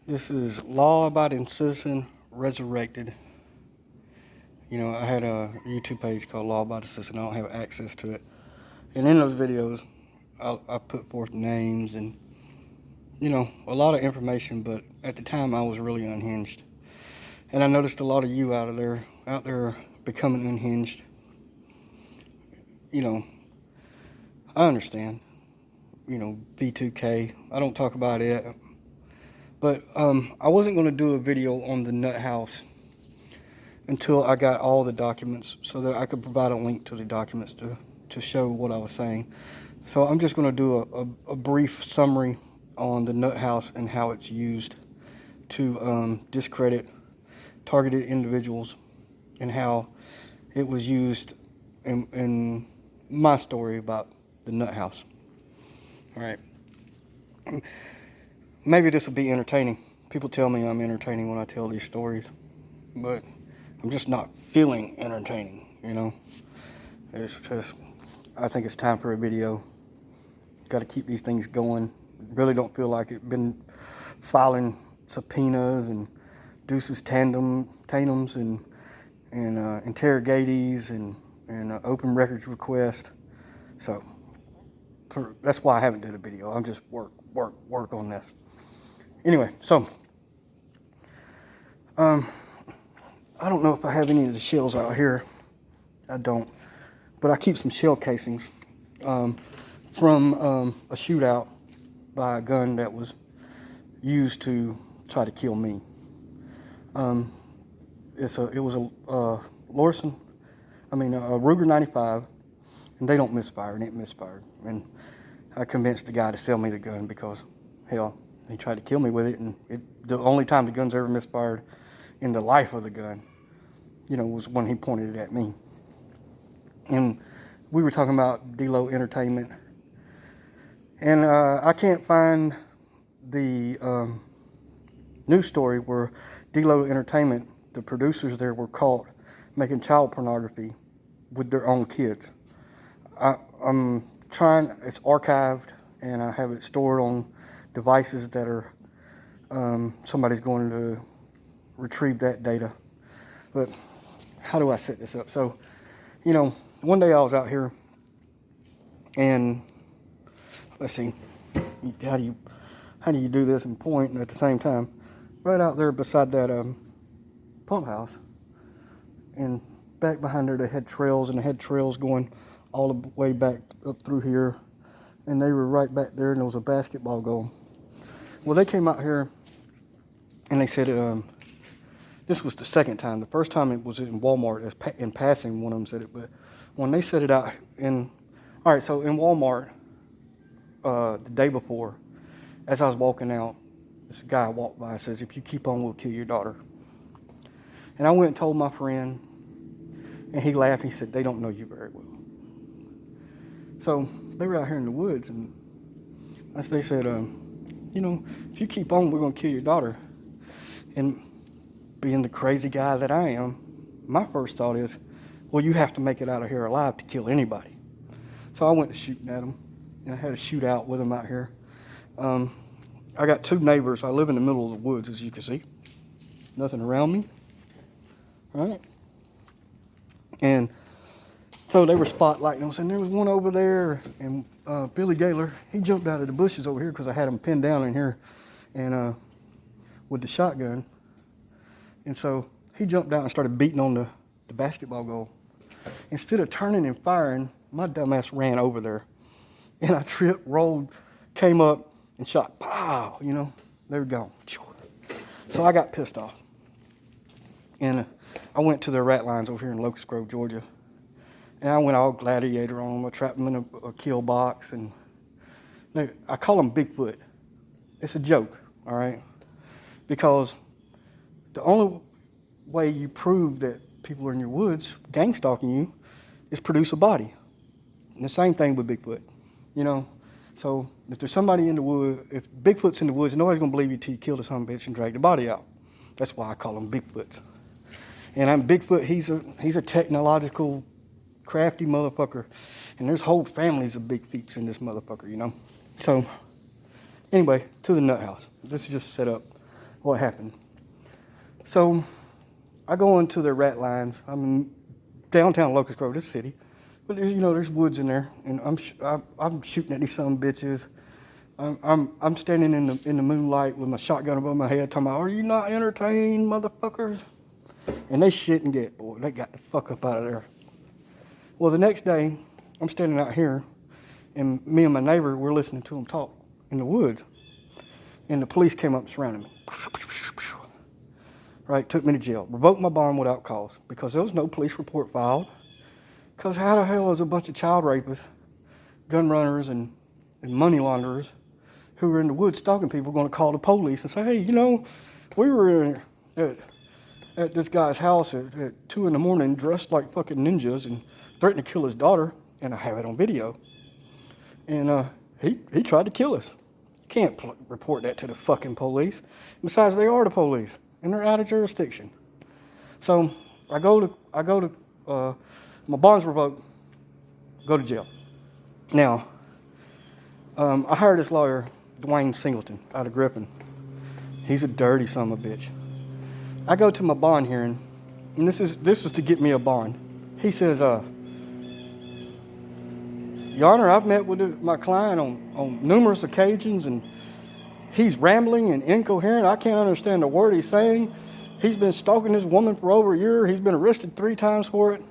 This is Law-Abiding Citizen Resurrected. You know, I had a YouTube page called Law-Abiding Citizen. I don't have access to it. And in those videos, I put forth names and, you know, a lot of information, but at the time I was really unhinged. And I noticed a lot of you out there becoming unhinged. You know, I understand. You know, B2K. I don't talk about it. But I wasn't going to do a video on the nut house until I got all the documents so that I could provide a link to the documents to show what I was saying. So I'm just going to do a brief summary on the nut house and how it's used to discredit targeted individuals and how it was used in my story about the nut house. All right. Maybe this will be entertaining. People tell me I'm entertaining when I tell these stories, but I'm just not feeling entertaining, you know? It's just, I think it's time for a video. Got to keep these things going. Really don't feel like it. Been filing subpoenas and deuces tandums and interrogatees and open records request. So that's why I haven't done a video. I'm just work on this. Anyway, so I don't know if I have any of the shells out here. I don't, but I keep some shell casings from a shootout by a gun that was used to try to kill me. It was a Ruger 95, and they don't misfire, and it misfired. And I convinced the guy to sell me the gun because, hell, he tried to kill me with it, and the only time the gun's ever misfired in the life of the gun, you know, was when he pointed it at me. And we were talking about D-Lo Entertainment, and I can't find the news story where D-Lo Entertainment, the producers there, were caught making child pornography with their own kids. I'm trying, it's archived, and I have it stored on devices that are, somebody's going to retrieve that data. But how do I set this up? So, you know, one day I was out here, and let's see, how do you do this and point at the same time? Right out there beside that pump house, and back behind there they had trails, and they had trails going all the way back up through here, and they were right back there, and there was a basketball goal. Well, they came out here and they said this was the second time. The first time it was in Walmart. In passing, one of them said it, but when they set it out all right, so in Walmart the day before, as I was walking out, this guy walked by and says, "If you keep on, we'll kill your daughter." And I went and told my friend, and he laughed. He said, "They don't know you very well." So they were out here in the woods, and they said, you know, "If you keep on, we're going to kill your daughter." And being the crazy guy that I am, my first thought is, well, you have to make it out of here alive to kill anybody. So I went to shooting at them, and I had a shootout with them out here. I got two neighbors. I live in the middle of the woods, as you can see. Nothing around me, right? And so they were spotlighting us, and there was one over there, and Billy Gaylor, he jumped out of the bushes over here because I had him pinned down in here, and with the shotgun. And so he jumped out and started beating on the basketball goal. Instead of turning and firing, my dumbass ran over there, and I tripped, rolled, came up, and shot. Pow! You know, they were gone. So I got pissed off, and I went to their rat lines over here in Locust Grove, Georgia. And I went all gladiator on them. I trapped them in a kill box. And I call them Bigfoot. It's a joke, all right? Because the only way you prove that people are in your woods gangstalking you is produce a body. And the same thing with Bigfoot, you know? So if there's somebody in the woods, if Bigfoot's in the woods, nobody's going to believe you till you kill the son of a bitch and drag the body out. That's why I call them Bigfoots. And I'm Bigfoot, he's a technological crafty motherfucker, and there's whole families of big feets in this motherfucker, you know. So anyway, to the nut house. This is just set up what happened. So I go into the rat lines. I'm in downtown Locust Grove, this city. But there's woods in there, and I'm shooting at these son of bitches. I'm standing in the moonlight with my shotgun above my head, talking about, "Are you not entertained, motherfuckers?" And they shit and get, boy, they got the fuck up out of there. Well, the next day, I'm standing out here, and me and my neighbor, we're listening to them talk in the woods, and the police came up and surrounded me. Right, took me to jail, revoked my bond without cause because there was no police report filed. Because how the hell is a bunch of child rapists, gun runners, and money launderers who were in the woods stalking people going to call the police and say, "Hey, we were at this guy's house at 2 a.m. dressed like fucking ninjas and threatened to kill his daughter, and I have it on video. And he tried to kill us." You can't report that to the fucking police. Besides, they are the police, and they're out of jurisdiction. So I go to my bond's revoked, go to jail. Now, I hired this lawyer, Dwayne Singleton, out of Griffin. He's a dirty son of a bitch. I go to my bond hearing, and this is to get me a bond. He says, "Your Honor, I've met with my client on numerous occasions, and he's rambling and incoherent. I can't understand a word he's saying. He's been stalking this woman for over a year. He's been arrested 3 times for it.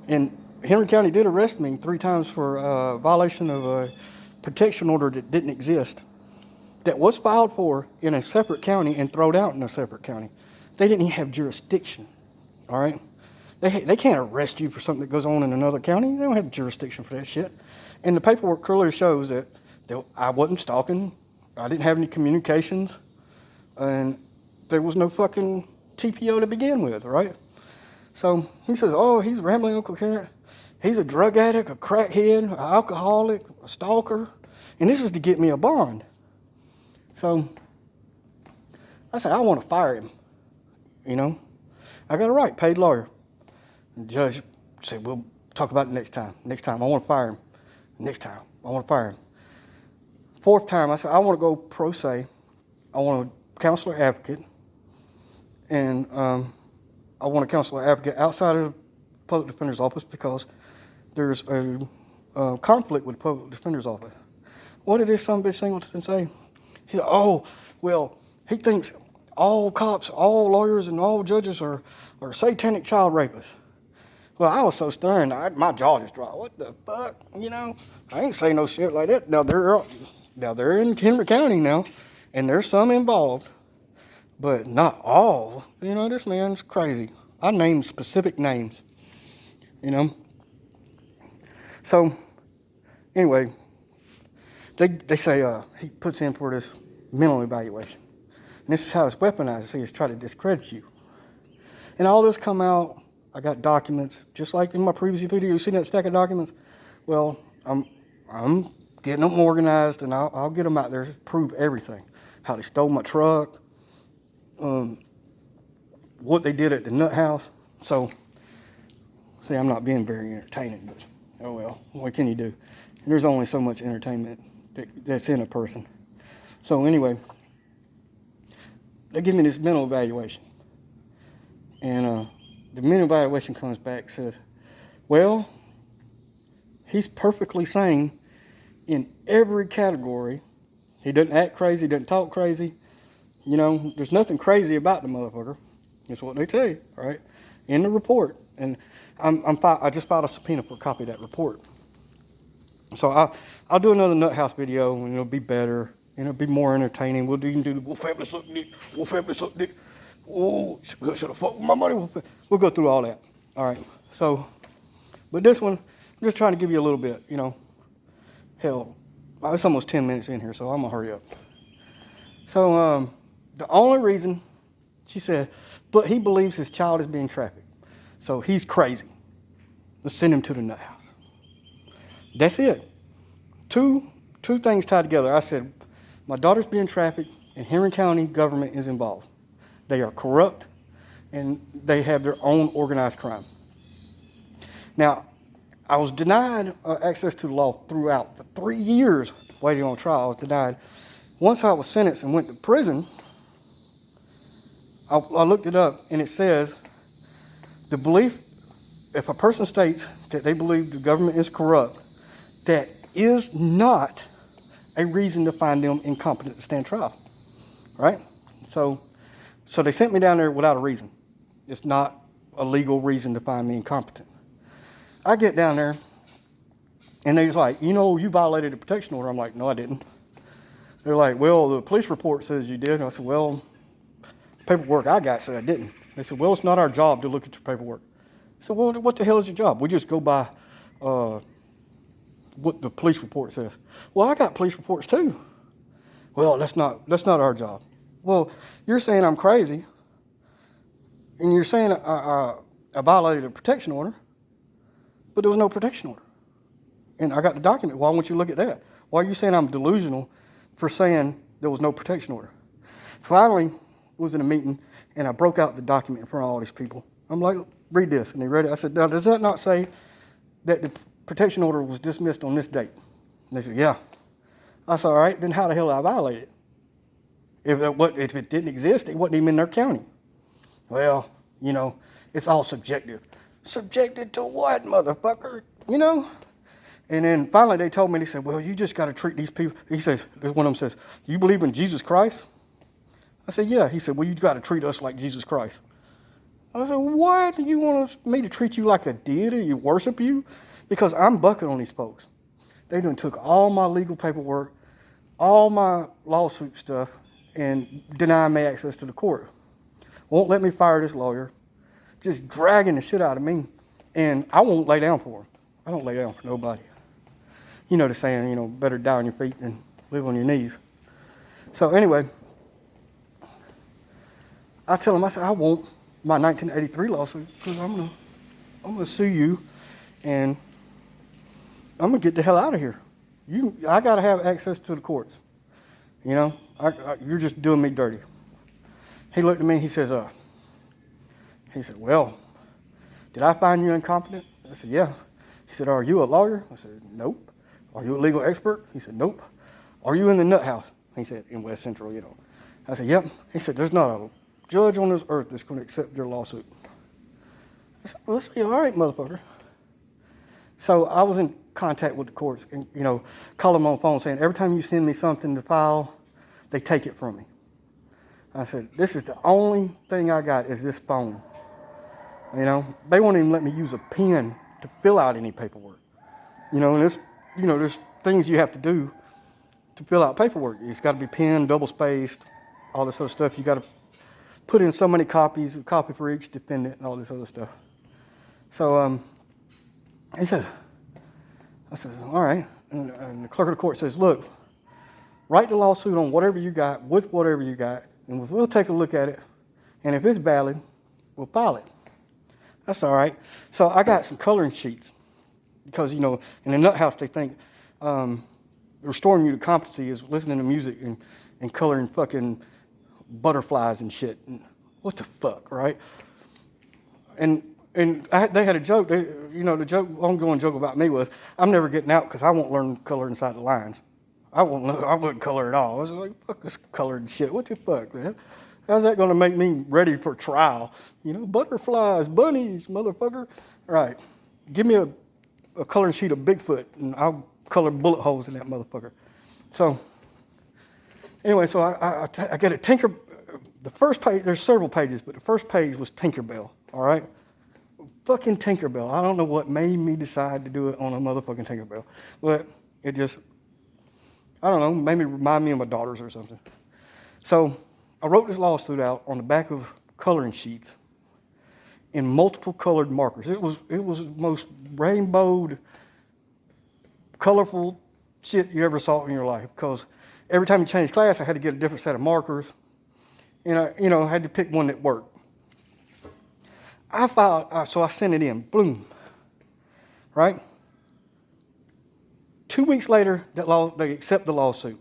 And Henry County did arrest me 3 times for violation of a protection order that didn't exist, that was filed for in a separate county and thrown out in a separate county. They didn't even have jurisdiction, all right? They can't arrest you for something that goes on in another county. They don't have jurisdiction for that shit. And the paperwork clearly shows that I wasn't stalking. I didn't have any communications. And there was no fucking TPO to begin with, right? So he says, "Oh, he's rambling incoherent. He's a drug addict, a crackhead, an alcoholic, a stalker. And this is to get me a bond." So I said, "I want to fire him. I got a right, paid lawyer." And the judge said, "We'll talk about it next time. Next time, I want to fire him. Next time, I want to fire him." 4th time, I said, "I want to go pro se. I want a counselor advocate. And I want a counselor advocate outside of the public defender's office because there's a conflict with the public defender's office." What did this son of a bitch Singleton say? He said, "Oh, well, he thinks all cops, all lawyers, and all judges are satanic child rapists." Well, I was so stunned, my jaw just dropped. What the fuck? I ain't saying no shit like that. Now they're in Henry County now, and there's some involved, but not all. This man's crazy. I named specific names. So anyway, they say he puts in for this mental evaluation, and this is how it's weaponized. See, it's try to discredit you, and all this come out. I got documents, just like in my previous video. You see that stack of documents? Well, I'm getting them organized, and I'll get them out there to prove everything. How they stole my truck, what they did at the nut house. So, see, I'm not being very entertaining, but oh well, what can you do? There's only so much entertainment that's in a person. So anyway, they give me this mental evaluation, and the mental evaluation comes back, says, "Well, he's perfectly sane in every category. He doesn't act crazy, doesn't talk crazy. There's nothing crazy about the motherfucker." That's what they tell you, right? In the report. And I just filed a subpoena for a copy of that report. So I'll do another Nut House video, and it'll be better, and it'll be more entertaining. We'll even do the Wolf Family Suck Dick, Wolf Family Suck Dick. Oh, should have fucked with my money. We'll go through all that. All right. So, but this one, I'm just trying to give you a little bit, Hell, it's almost 10 minutes in here, so I'm going to hurry up. So, the only reason, she said, but he believes his child is being trafficked. So he's crazy. Let's send him to the nut house. That's it. Two things tied together. I said, my daughter's being trafficked, and Henry County government is involved. They are corrupt, and they have their own organized crime. Now, I was denied access to the law throughout. For 3 years waiting on trial, I was denied. Once I was sentenced and went to prison, I looked it up, and it says the belief, if a person states that they believe the government is corrupt, that is not a reason to find them incompetent to stand trial, right? So they sent me down there without a reason. It's not a legal reason to find me incompetent. I get down there, and they're like, you violated a protection order. I'm like, no, I didn't. They're like, well, the police report says you did. And I said, well, paperwork I got said I didn't. They said, well, it's not our job to look at your paperwork. I said, well, what the hell is your job? We just go by what the police report says. Well, I got police reports too. Well, that's not our job. Well, you're saying I'm crazy, and you're saying I violated a protection order, but there was no protection order. And I got the document. Why won't you look at that? Why are you saying I'm delusional for saying there was no protection order? Finally, was in a meeting, and I broke out the document in front of all these people. I'm like, read this. And they read it. I said, now, does that not say that the protection order was dismissed on this date? And they said, yeah. I said, all right, then how the hell did I violate it? If it didn't exist, it wasn't even in their county. Well, it's all subjective. Subjective to what, motherfucker? And then finally they told me, they said, well, you just got to treat these people. He says, one of them says, do you believe in Jesus Christ? I said, yeah. He said, well, you got to treat us like Jesus Christ. I said, what? You want me to treat you like a deity? You worship you? Because I'm bucking on these folks. They done took all my legal paperwork, all my lawsuit stuff, and denied me access to the court. Won't let me fire this lawyer. Just dragging the shit out of me. And I won't lay down for him. I don't lay down for nobody. The saying, better die on your feet than live on your knees. So anyway, I tell him, I said, I want my 1983 lawsuit because I'm gonna sue you, and I'm gonna get the hell out of here. I gotta have access to the courts. You're just doing me dirty. He looked at me. He says, well, did I find you incompetent? I said, yeah. He said, are you a lawyer? I said, nope. Are you a legal expert? He said, nope. Are you in the nut house? He said, in West Central, I said, yep. He said, there's not a judge on this earth that's going to accept your lawsuit. I said, well, let's see, all right, motherfucker. So I was in contact with the courts and, call them on the phone saying, every time you send me something to file, they take it from me. I said, this is the only thing I got is this phone. They won't even let me use a pen to fill out any paperwork. And there's things you have to do to fill out paperwork. It's got to be penned, double-spaced, all this other stuff. You got to put in so many copies, a copy for each defendant, and all this other stuff. So I said, all right. And the clerk of the court says, look, write the lawsuit on whatever you got, with whatever you got, and we'll take a look at it. And if it's valid, we'll file it. That's all right. So I got some coloring sheets because, in the nut house, they think restoring you to competency is listening to music and coloring fucking butterflies and shit. And what the fuck, right? And they had a joke. The ongoing joke about me was I'm never getting out because I won't learn color inside the lines. I wouldn't color at all. I was like, fuck this colored shit. What the fuck, man? How's that going to make me ready for trial? Butterflies, bunnies, motherfucker. Right. Give me a coloring sheet of Bigfoot, and I'll color bullet holes in that motherfucker. So, anyway, so I get a the first page, there's several pages, but the first page was Tinkerbell, all right? Fucking Tinkerbell. I don't know what made me decide to do it on a motherfucking Tinkerbell. But it just, I don't know, made me remind me of my daughters or something. So I wrote this lawsuit out on the back of coloring sheets in multiple colored markers. It was the most rainbowed, colorful shit you ever saw in your life. Because every time you changed class, I had to get a different set of markers. And I had to pick one that worked. I filed, so I sent it in, boom, right? 2 weeks later, they accept the lawsuit.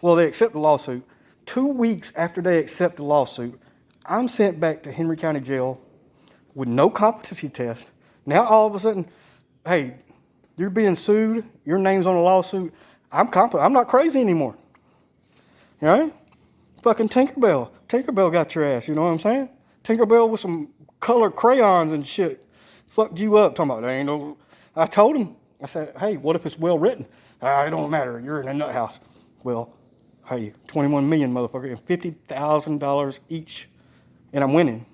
Well, they accept the lawsuit. 2 weeks after they accept the lawsuit, I'm sent back to Henry County Jail with no competency test. Now all of a sudden, hey, you're being sued. Your name's on a lawsuit. I'm competent. I'm not crazy anymore. All right? Fucking Tinkerbell. Tinkerbell got your ass, you know what I'm saying? Tinkerbell with some colored crayons and shit fucked you up. Talking about, there ain't no... I told him, I said, hey, what if it's well written? It don't matter, you're in a nut house. Well, hey, 21 million, motherfucker, and $50,000 each, and I'm winning.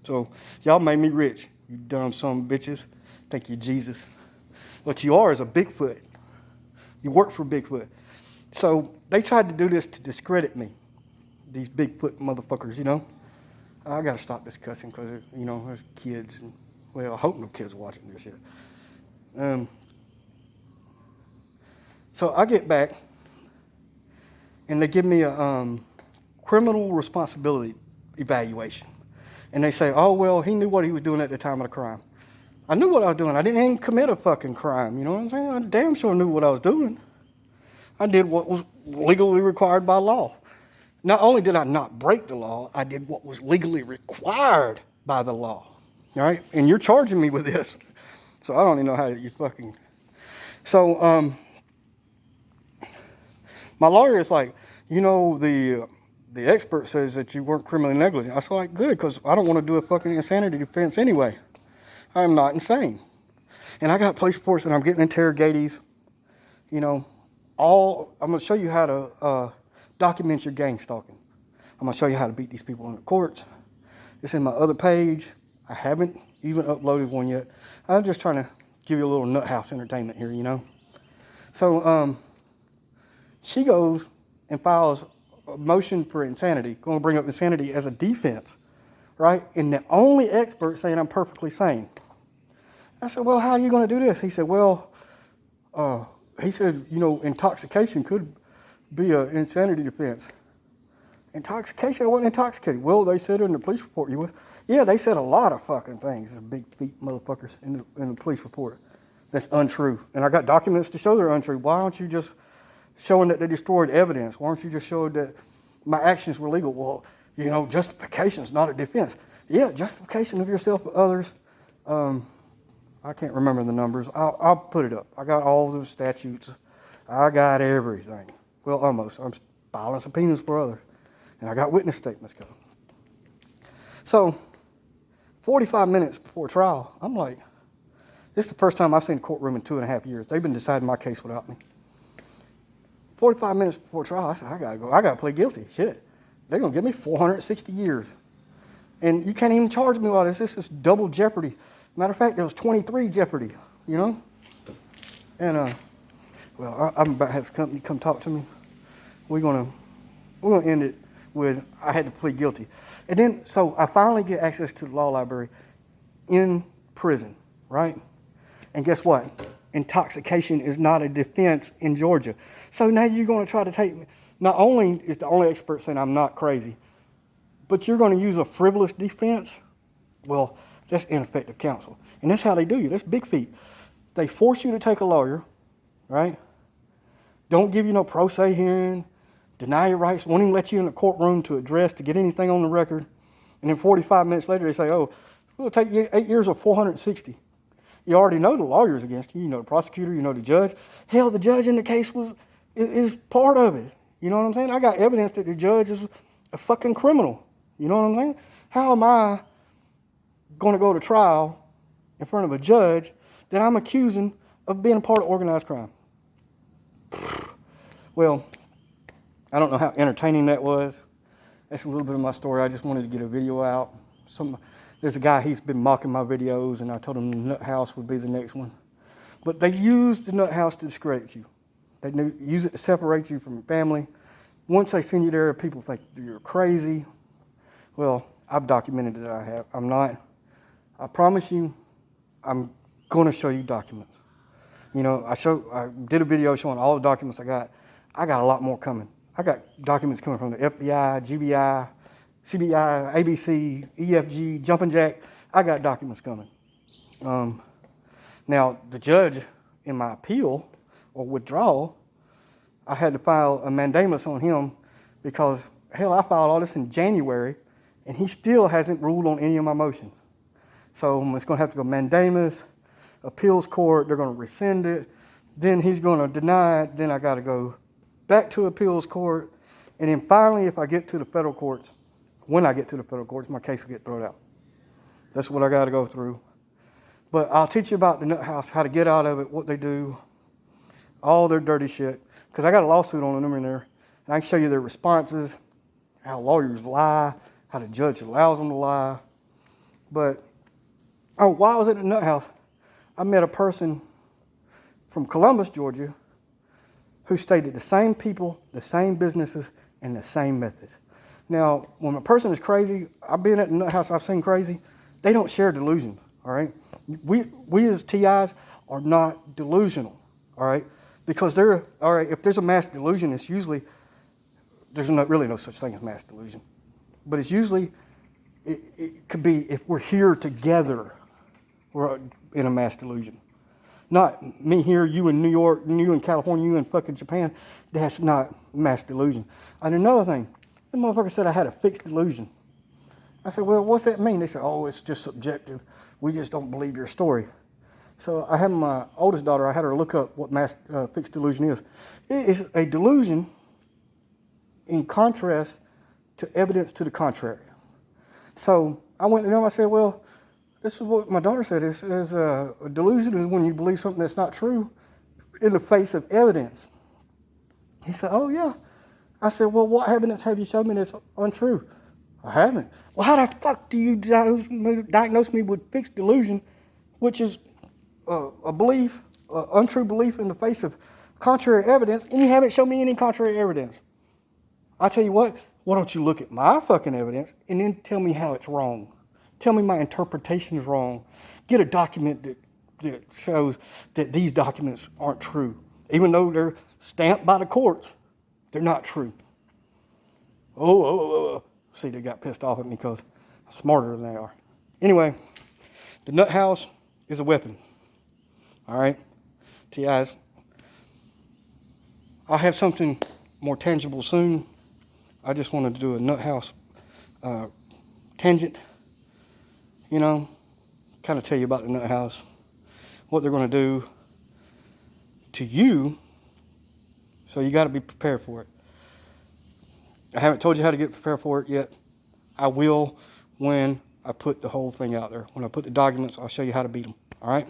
So, y'all made me rich, you dumb son of bitches. Thank you, Jesus. What you are is a Bigfoot. You work for Bigfoot. So, they tried to do this to discredit me. These Bigfoot motherfuckers, you know. I gotta stop this cussing because, you know, there's kids. And, well, I hope no kids are watching this shit. So I get back, and they give me a criminal responsibility evaluation. And they say, oh, well, he knew what he was doing at the time of the crime. I knew what I was doing. I didn't even commit a fucking crime, you know what I'm saying? I damn sure knew what I was doing. I did what was legally required by law. Not only did I not break the law, I did what was legally required by the law, all right? And you're charging me with this. So I don't even know how you fucking... So, my lawyer is like, you know, the expert says that you weren't criminally negligent. I said, like, good, because I don't want to do a fucking insanity defense anyway. I am not insane. And I got police reports and I'm getting interrogatees, you know, I'm going to show you how to document your gang stalking. I'm going to show you how to beat these people in the courts. It's in my other page. I haven't even uploaded one yet. I'm just trying to give you a little nut house entertainment here, you know. So, she goes and files a motion for insanity, going to bring up insanity as a defense, right? And the only expert saying I'm perfectly sane. I said, well, how are you going to do this? He said, well, you know, intoxication could be an insanity defense. Intoxication? I wasn't intoxicated. Well, they said in the police report you was. Yeah, they said a lot of fucking things, big feet motherfuckers, in the police report. That's untrue. And I got documents to show they're untrue. Why aren't you just showing that they destroyed evidence? Why aren't you just showing that my actions were legal? Well, you know, justification is not a defense. Yeah, justification of yourself or others. I can't remember the numbers. I'll put it up. I got all the statutes. I got everything. Well, almost. I'm filing subpoenas for others. And I got witness statements coming. So, 45 minutes before trial, I'm like, this is the first time I've seen a courtroom in 2.5 years. They've been deciding my case without me. 45 minutes before trial, I said, I gotta go. I gotta plead guilty. Shit. They're gonna give me 460 years. And you can't even charge me with this. This is double jeopardy. Matter of fact, there was 23 jeopardy, you know? And, well, I'm about to have the company come talk to me. We're gonna end it with, I had to plead guilty. And then, so I finally get access to the law library in prison, right? And guess what? Intoxication is not a defense in Georgia. So now you're going to try to take me. Not only is the only expert saying I'm not crazy, but you're going to use a frivolous defense? Well, that's ineffective counsel. And that's how they do you. That's big feet. They force you to take a lawyer, right? Don't give you no pro se hearing, deny your rights, won't even let you in the courtroom to address, to get anything on the record. And then 45 minutes later, they say, oh, it'll take you 8 years or 460. You already know the lawyer's against you. You know the prosecutor. You know the judge. Hell, the judge in the case is part of it. You know what I'm saying? I got evidence that the judge is a fucking criminal. You know what I'm saying? How am I going to go to trial in front of a judge that I'm accusing of being a part of organized crime? Well, I don't know how entertaining that was. That's a little bit of my story. I just wanted to get a video out. There's a guy, he's been mocking my videos, and I told him the nut house would be the next one. But they use the nut house to discredit you. They use it to separate you from your family. Once they send you there, people think you're crazy. Well, I've documented that I have. I'm not. I promise you, I'm going to show you documents. You know, I did a video showing all the documents I got. I got a lot more coming. I got documents coming from the FBI, GBI, CBI, ABC, EFG, Jumping Jack. I got documents coming. Now, the judge in my appeal or withdrawal, I had to file a mandamus on him because, hell, I filed all this in January, and he still hasn't ruled on any of my motions. So it's going to have to go mandamus, appeals court, they're going to rescind it, then he's going to deny it, then I got to go back to appeals court, And then finally, if I get to the federal courts, when I get to the federal courts, my case will get thrown out. That's what I got to go through. But I'll teach you about the nut house, how to get out of it, what they do, all their dirty shit. Because I got a lawsuit on them in there. And I can show you their responses, how lawyers lie, how the judge allows them to lie. But, while I was at the nut house, I met a person from Columbus, Georgia, who stated the same people, the same businesses, and the same methods. Now, when a person is crazy, I've been at the nut house, I've seen crazy, they don't share delusions, all right? We as TIs are not delusional, all right? Because if there's a mass delusion, it's usually, there's really no such thing as mass delusion. But it's usually, it could be if we're here together, we're in a mass delusion. Not me here, you in New York, you in California, you in fucking Japan. That's not mass delusion. And another thing, the motherfucker said I had a fixed delusion. I said, well, what's that mean? They said, oh, it's just subjective. We just don't believe your story. So I had my oldest daughter, I had her look up what mass fixed delusion is. It is a delusion in contrast to evidence to the contrary. So I went to them, I said, well, this is what my daughter said. It says a delusion is when you believe something that's not true in the face of evidence. He said, oh, yeah. I said, well, what evidence have you shown me that's untrue? I haven't. Well, how the fuck do you diagnose me with fixed delusion, which is a belief, untrue belief in the face of contrary evidence, and you haven't shown me any contrary evidence? I tell you what, why don't you look at my fucking evidence and then tell me how it's wrong? Tell me my interpretation is wrong. Get a document that shows that these documents aren't true. Even though they're stamped by the courts, they're not true. See, they got pissed off at me because I'm smarter than they are. Anyway, the nut house is a weapon. All right? TIs. I'll have something more tangible soon. I just wanted to do a nut house tangent. You know, kind of tell you about the nut house, what they're going to do to you. So you got to be prepared for it. I haven't told you how to get prepared for it yet. I will when I put the whole thing out there. When I put the documents, I'll show you how to beat them. All right?